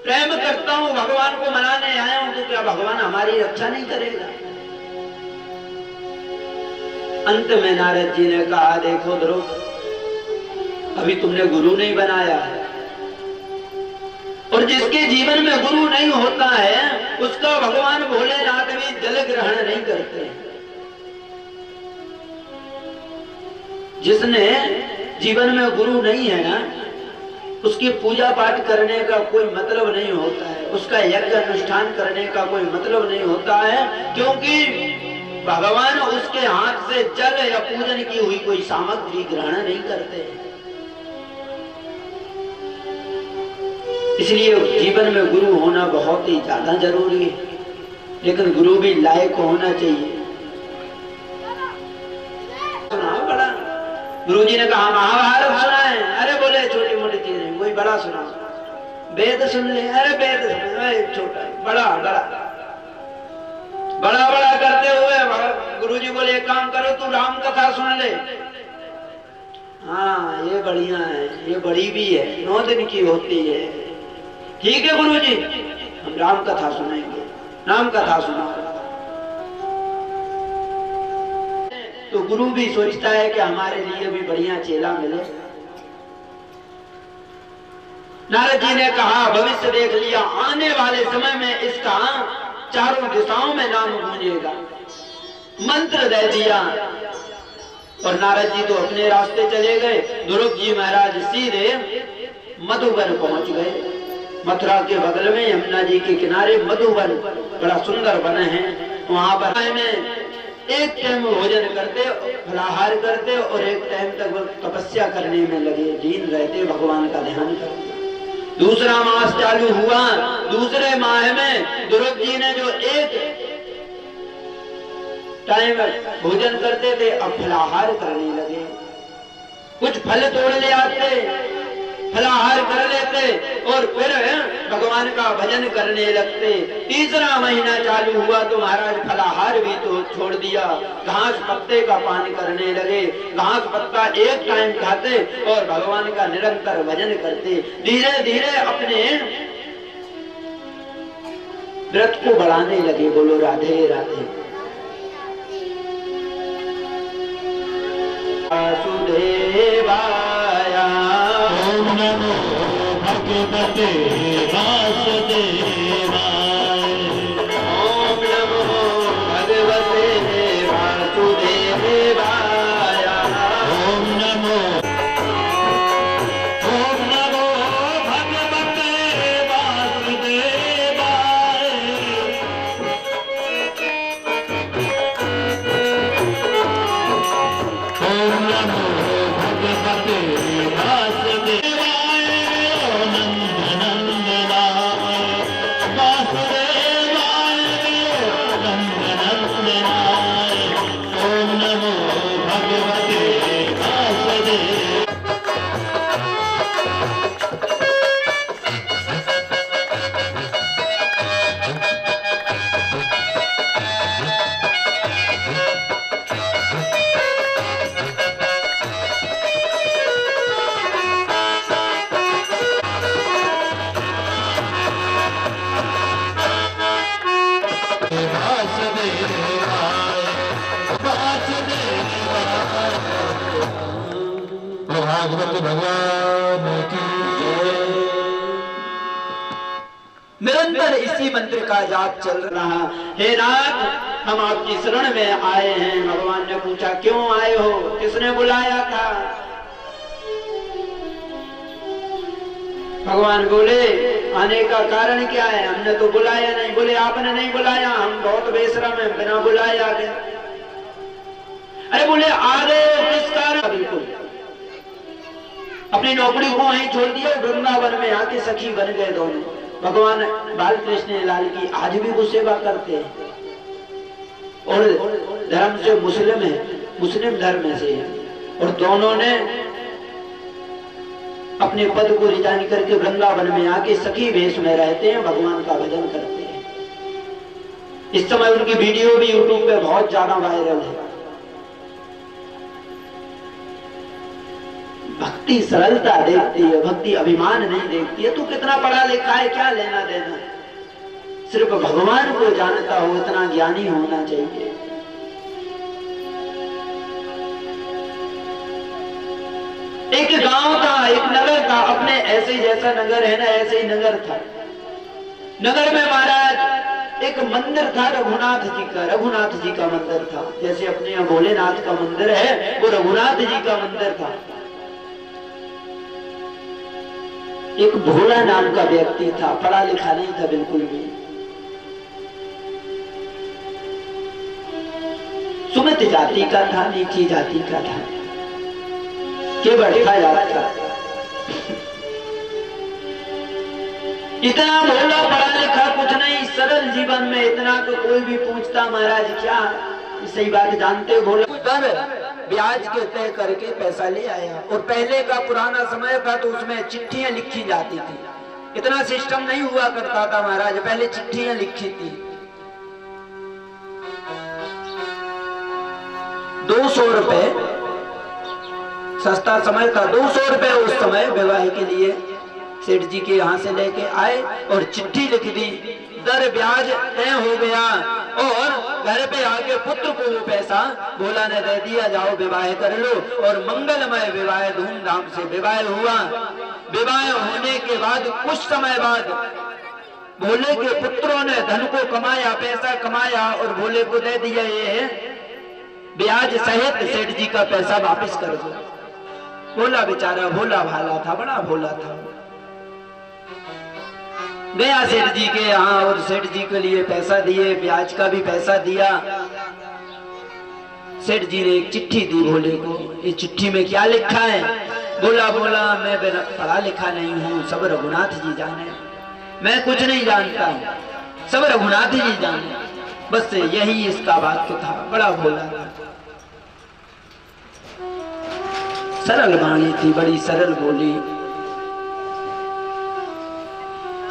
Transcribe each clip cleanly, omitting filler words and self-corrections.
प्रेम करता हूं, भगवान को मनाने आया हूं, तो क्या भगवान हमारी रक्षा नहीं करेगा? अंत में नारद जी ने कहा, देखो ध्रुव, अभी तुमने गुरु नहीं बनाया है, और जिसके जीवन में गुरु नहीं होता है उसका भगवान भोलेनाथ भी जल ग्रहण नहीं करते। जिसने जीवन में गुरु नहीं है ना, उसकी पूजा पाठ करने का कोई मतलब नहीं होता है, उसका यज्ञ अनुष्ठान करने का कोई मतलब नहीं होता है, क्योंकि भगवान उसके हाथ से जल या पूजन की हुई कोई सामग्री ग्रहण नहीं करते। इसलिए जीवन में गुरु होना बहुत ही ज्यादा जरूरी है, लेकिन गुरु भी लायक होना चाहिए। सुना बड़ा, गुरु जी ने कहा महाभारत सुना है, अरे बोले छोटी मोटी चीजें, कोई बड़ा सुना, वेद सुन ले, अरे वेद छोटा, बड़ा बड़ा बड़ा बड़ा करते हुए गुरु जी बोले एक काम करो, तू राम कथा सुन ले। हाँ ये बढ़िया है, ये बड़ी भी है, 9 दिन की होती है। ठीक है गुरु जी, हम राम कथा सुनेंगे, राम कथा सुना। तो गुरु भी सोचता है कि हमारे लिए भी बढ़िया चेला मिले। नारद जी ने कहा भविष्य देख लिया, आने वाले समय में इसका चारों दिशाओं में नाम गूंजेगा। मंत्र दे दिया और नारद जी तो अपने रास्ते चले गए। ध्रुव जी महाराज सीधे मधुबन पहुंच गए। मथुरा के बगल में यमुना जी के किनारे मधुबन बड़ा सुंदर वन है। वहां पर में एक टाइम भोजन करते, फलाहार करते और एक टाइम तक तपस्या करने में लगे, दीन रहते, भगवान का ध्यान करते। दूसरा मास चालू हुआ। दूसरे माह में ध्रुव जी ने जो एक टाइम भोजन करते थे, अब फलाहार करने लगे। कुछ फल तोड़ ले आते, फलाहार कर लेते और फिर भगवान का भजन करने लगते। तीसरा महीना चालू हुआ तो महाराज फलाहार भी तो छोड़ दिया, घास पत्ते का पान करने लगे। घास पत्ता एक टाइम खाते और भगवान का निरंतर भजन करते। धीरे धीरे अपने व्रत को बढ़ाने लगे। बोलो राधे राधे। वासुदेवाय ओम नमो भगवते वासुदेवाय। ओम नमो भगवते वासुदेवाय। ओम नमो भगवते वासुदेवाय। ओम नमो भगवते वासुदेवाय। नंदनंदनाय वासुदेवाय नंदनंदनाय। ओम नमो भगवते वासुदेवाय। भागवत भगवान की निरंतर इसी मंत्र का जाप चल रहा। हे नाथ, हम आपकी शरण में आए हैं। भगवान ने पूछा क्यों आए हो, किसने बुलाया था? भगवान बोले आने का कारण क्या है? हमने तो बुलाया नहीं। बोले आपने नहीं बुलाया, हम बहुत बेशरम हैं, बिना बुलाए आ गए। अरे बोले आ गए किस कारण? बिल्कुल अपनी नौकरी को वहीं छोड़ दिया, वृंदावन में आके सखी बन गए दोनों। भगवान बाल कृष्ण लाल की आज भी वो सेवा करते हैं और धर्म से मुस्लिम है, मुस्लिम धर्म से है। और दोनों ने अपने पद को रिजाइन करके वृंदावन में आके सखी वेश में रहते हैं, भगवान का भजन करते हैं। इस समय उनकी वीडियो भी यूट्यूब पे बहुत ज्यादा वायरल है। भक्ति सरलता देखती है, भक्ति अभिमान नहीं देखती है। तू कितना पढ़ा लिखा है, क्या लेना देना, सिर्फ भगवान को जानता हो इतना ज्ञानी होना चाहिए। एक गांव था, एक नगर था, अपने ऐसे जैसा नगर है ना, ऐसे ही नगर था। नगर में महाराज एक मंदिर था रघुनाथ जी का, रघुनाथ जी का मंदिर था। जैसे अपने यहाँ भोलेनाथ का मंदिर है, वो रघुनाथ जी का मंदिर था। एक भोला नाम का व्यक्ति था, पढ़ा लिखा नहीं था बिल्कुल भी। सुमित जाति का था, नीची जाति का था, केवल जात का। इतना भोला, पढ़ा लिखा कुछ नहीं, सरल जीवन में इतना तो कोई भी पूछता महाराज क्या, सही बात जानते हो, भोला पर ब्याज के तय करके पैसा ले आया। और पहले का पुराना समय था तो उसमें चिट्ठियां लिखी जाती थी, इतना सिस्टम नहीं हुआ करता था महाराज, पहले चिट्ठियां लिखी थी। 200 रुपए सस्ता समय था, 200 रुपए उस समय विवाह के लिए सेठ जी के यहाँ से लेके आए और चिट्ठी लिख दी, दर ब्याज तय हो गया। और घर पे आके पुत्र को वो पैसा भोला ने दे दिया, जाओ विवाह कर लो। और मंगलमय विवाह, धूमधाम से विवाह हुआ। विवाह होने के बाद कुछ समय बाद भोले के पुत्रों ने धन को कमाया, पैसा कमाया और भोले को दे दिया, ये ब्याज सहित सेठ जी का पैसा वापस कर दो। भोला बेचारा भोला भाला था, बड़ा भोला था, गया सेठ जी के यहाँ और सेठ जी के लिए पैसा दिए, ब्याज का भी पैसा दिया। सेठ जी ने एक चिट्ठी दी भोले को, इस चिट्ठी में क्या लिखा है? बोला मैं पढ़ा लिखा नहीं हूँ, सब रघुनाथ जी जाने, मैं कुछ नहीं जानता, सब रघुनाथ जी जाने। बस यही इसका वाक्य था, बड़ा भोला था, सरल वाणी थी, बड़ी सरल बोली।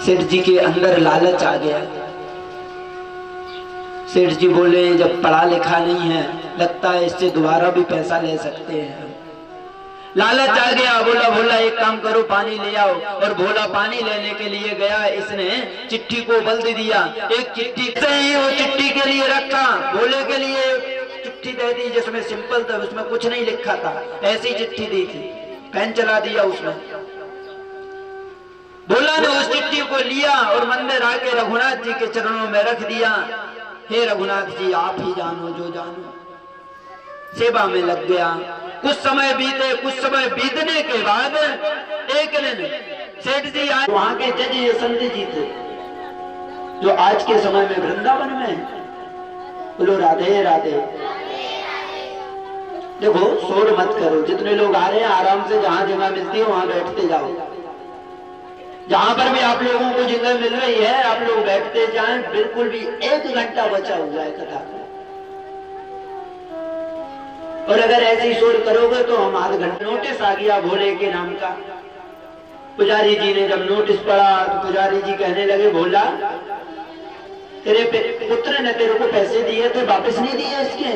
सेठ जी के अंदर लालच आ गया। सेठ जी बोले जब पढ़ा लिखा नहीं है, लगता है इससे दोबारा भी पैसा ले सकते हैं। लालच आ गया, बोला एक काम करो, पानी ले आओ। और भोला पानी लेने के लिए गया, इसने चिट्ठी को बल दे दिया। एक चिट्ठी से ही वो चिट्ठी के लिए रखा, भोले के लिए चिट्ठी दे दी जिसमें सिंपल था, उसमें कुछ नहीं लिखा था, ऐसी चिट्ठी दी थी, पेन चला दिया उसमें। भोला ने उस चिट्ठी को लिया और मंदिर आके रघुनाथ जी के चरणों में रख दिया। हे रघुनाथ जी, आप ही जानो जो जानो। सेवा में लग गया। कुछ समय बीते, कुछ समय बीतने के बाद एक दिन सेठ जी आए। वहां के जज यशवंत जी थे, जो आज के समय में वृंदावन में। बोलो राधे राधे। देखो शोर मत करो, जितने लोग आ रहे हैं आराम से, जहां जगह मिलती है वहां बैठते जाओ। जहां पर भी आप लोगों को जगह मिल रही है आप लोग बैठते जाएं। बिल्कुल भी 1 घंटा बचा हुआ है कथा का, और अगर ऐसे ही शोर करोगे तो हम आध घंटे। नोटिस आ गया भोले के नाम का। पुजारी जी ने जब नोटिस पढ़ा तो पुजारी जी कहने लगे, भोला तेरे पुत्र ने तेरे को पैसे दिए थे, वापस नहीं दिए इसके।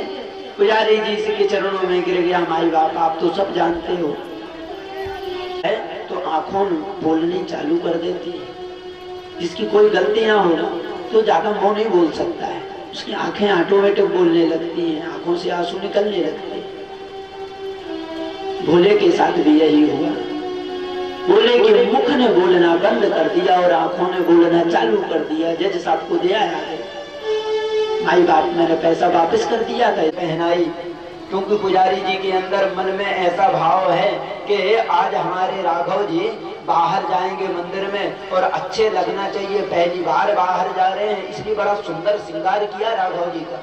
पुजारी जी के चरणों में गिर गया, माई बाप आप तो सब जानते हो। तो आंखों बोलनी चालू कर देती है। जिसकी कोई गलतियां हो तो ज्यादा मुंह नहीं बोल सकता है, उसकी आंखें ऑटोमेटिक बोलने लगती हैं, आंखों से आंसू निकलने लगते हैं। भोले के साथ भी यही हुआ। भोले के मुख ने बोलना बंद कर दिया और आंखों ने बोलना चालू कर दिया। जज साहब को दिया है, माई बाप मैंने पैसा वापस कर दिया था, पहनाई। क्योंकि पुजारी जी के अंदर मन में ऐसा भाव है कि आज हमारे राघव जी बाहर जाएंगे मंदिर में और अच्छे लगना चाहिए, पहली बार बाहर जा रहे हैं, इसलिए बड़ा सुंदर श्रृंगार किया राघव जी का।